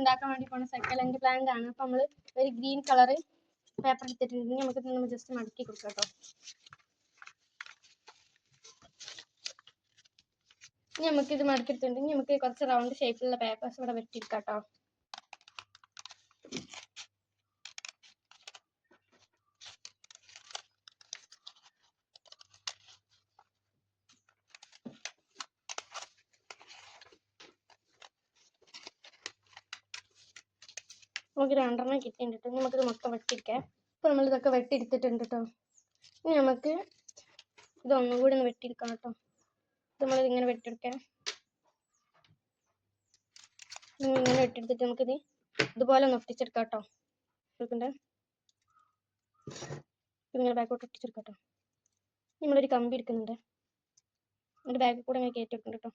ഉണ്ടാക്കാൻ വേണ്ടി പോകുന്ന സക്കലന്റ് പ്ലാന്റ് ആണ്. അപ്പോൾ നമ്മൾ ഒരു ഗ്രീൻ കളർ പേപ്പർ എടുത്തിട്ടുണ്ടെങ്കിൽ നമുക്ക് ജസ്റ്റ് മടക്കി കൊടുക്കാം കേട്ടോ. ഇനി നമുക്കിത് മടക്കിയെടുത്തിട്ടുണ്ടെങ്കിൽ നമുക്ക് കുറച്ച് റൗണ്ട് ഷേപ്പിലുള്ള പേപ്പേഴ്സ് ഇവിടെ വെട്ടിയെടുക്കാം കേട്ടോ. നമുക്ക് 2 കിട്ടിയിട്ടുണ്ട് കേട്ടോ. നമുക്കിത് മൊത്തം വെട്ടിയെടുക്കാം. അപ്പോൾ നമ്മളിതൊക്കെ വെട്ടിയെടുത്തിട്ടുണ്ട് കേട്ടോ. ഇനി നമുക്ക് ഇതൊന്നും കൂടി ഒന്ന് വെട്ടിയെടുക്കാം കേട്ടോ. നമ്മളിതിങ്ങനെ വെട്ടിയെടുക്കാം. ഇങ്ങനെ വെട്ടിയെടുത്തിട്ട് നമുക്കിത് ഇതുപോലെ ഒന്ന് ഒട്ടിച്ചെടുക്കാം കേട്ടോ. എടുക്കണ്ടേ, ഇതിങ്ങനെ ബാക്കോട്ട് ഒട്ടിച്ചെടുക്കാം കേട്ടോ. നമ്മളൊരു കമ്പി എടുക്കുന്നുണ്ട്, അതിൻ്റെ ബാക്കിൽ കൂടെ ഇങ്ങനെ കയറ്റി എടുക്കുന്നുണ്ട് കേട്ടോ.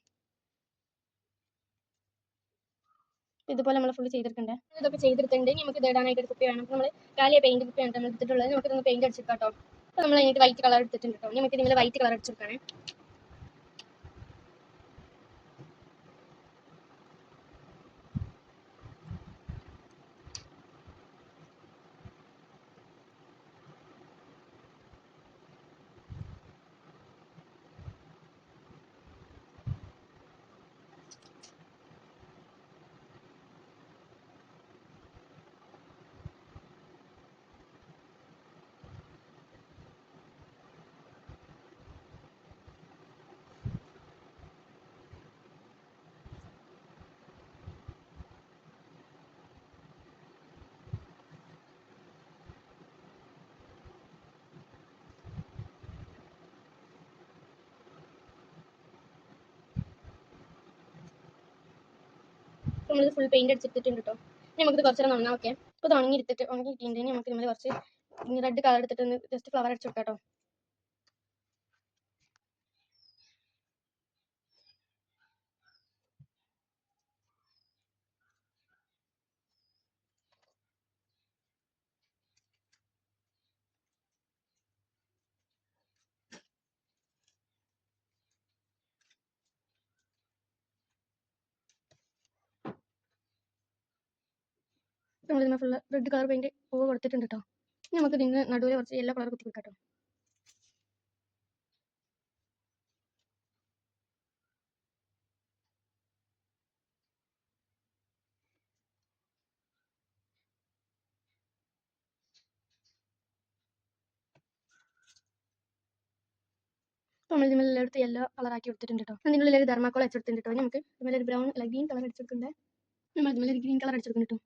ഇതുപോലെ നമ്മൾ ഫുള്ള് ചെയ്തെടുക്കണ്ടേ. ഇതൊക്കെ ചെയ്തെടുത്തിട്ടുണ്ട്. നമുക്ക് ഇത് ഇടാനായിട്ട് ഒരു കുപ്പി വേണം. നമ്മൾ കാലിയ പെയിന്റ് കുപ്പിയാണ് നമ്മൾ എടുത്തിട്ടുള്ളത്. നമുക്കിതൊന്ന് പെയിന്റ് അടിച്ചെടുക്കാം കേട്ടോ. അപ്പോൾ നമ്മൾ അതിനായിട്ട് വൈറ്റ് കളർ എടുത്തിട്ടുണ്ട് കേട്ടോ. നമുക്ക് ഇതിൽ വൈറ്റ് കളർ അടിച്ചെടുക്കാനേ. നമ്മളിത് ഫുൾ പെയിന്റ് അടിച്ചെടുത്തിട്ടുണ്ട് കേട്ടോ. ഇനി നമുക്കിത് കുറച്ച് നേരം നന്നാ. ഓക്കെ, ഇപ്പോൾ ഇത് ഉണങ്ങി കിട്ടിയിട്ടുണ്ടെങ്കിൽ നമുക്ക് നമ്മൾ കുറച്ച് റെഡ് കളർ എടുത്തിട്ട് ഒന്ന് ജസ്റ്റ് ഫ്ലവർ അടിച്ചു കൊടുക്കാം കേട്ടോ. നമ്മളിതിന് ഫുള്ള് റെഡ് കളർ പെയിന്റ് പൂവ് കൊടുത്തിട്ടുണ്ട് കേട്ടോ. ഇനി നമുക്ക് ഇതിന് നടുവിൽ കുറച്ച് യെല്ലോ കളർ കുത്തി കൊടുക്കാം കേട്ടോ. നമ്മൾ ഇതിൽ എല്ലായിടത്തും യെല്ലോ കളർ ആക്കി കൊടുത്തിട്ടുണ്ട് കേട്ടോ. അതിനുള്ളിൽ ഒരു ധർമാക്കോൾ അടിച്ചെടുത്തിട്ടുണ്ട് കേട്ടോ. നമുക്ക് ഇതിൽ ഒരു ബ്രൗൺ അല്ല ഗ്രീൻ കളർ അടിച്ചെടുക്കണ്ടേ. നമ്മൾ ഇതിൽ ഒരു ഗ്രീൻ കളർ അടിച്ചെടുക്കുന്നു കേട്ടോ.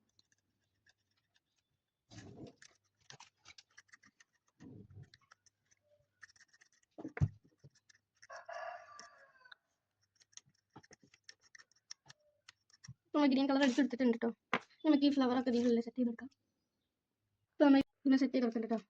നമ്മൾ ഗ്രീൻ കളർ അടിച്ചെടുത്തിട്ടുണ്ട് കേട്ടോ. നമുക്ക് ഈ ഫ്ലവറൊക്കെ ഇതിനുള്ളിൽ സെറ്റ് ചെയ്തെടുക്കാം. അപ്പോൾ നമ്മൾ ഇതിനെ സെറ്റ് ചെയ്ത് കൊടുത്തിട്ടുണ്ട് കേട്ടോ.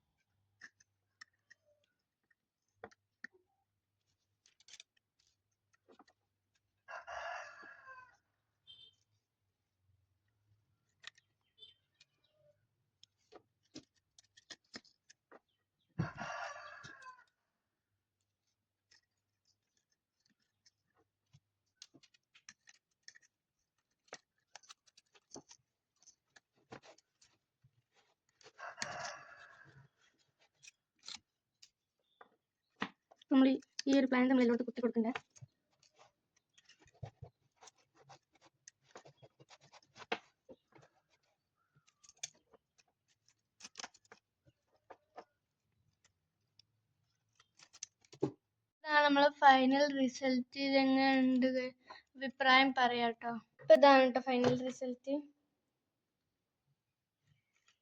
നമ്മൾ ഈ ഒരു പ്ലാന്റ് നമ്മൾ എല്ലായിടത്തും കുത്തി കൊടുക്കണ്ടേ. ഇതാണ് നമ്മളെ ഫൈനൽ റിസൾട്ട്. ഇതെങ്ങനെയുണ്ട് അഭിപ്രായം പറയാം കേട്ടോ. ഇപ്പം ഇതാണ് കേട്ടോ ഫൈനൽ റിസൾട്ട്.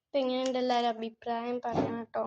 ഇപ്പം എങ്ങനെയുണ്ട് എല്ലാവരും അഭിപ്രായം പറയാം കേട്ടോ.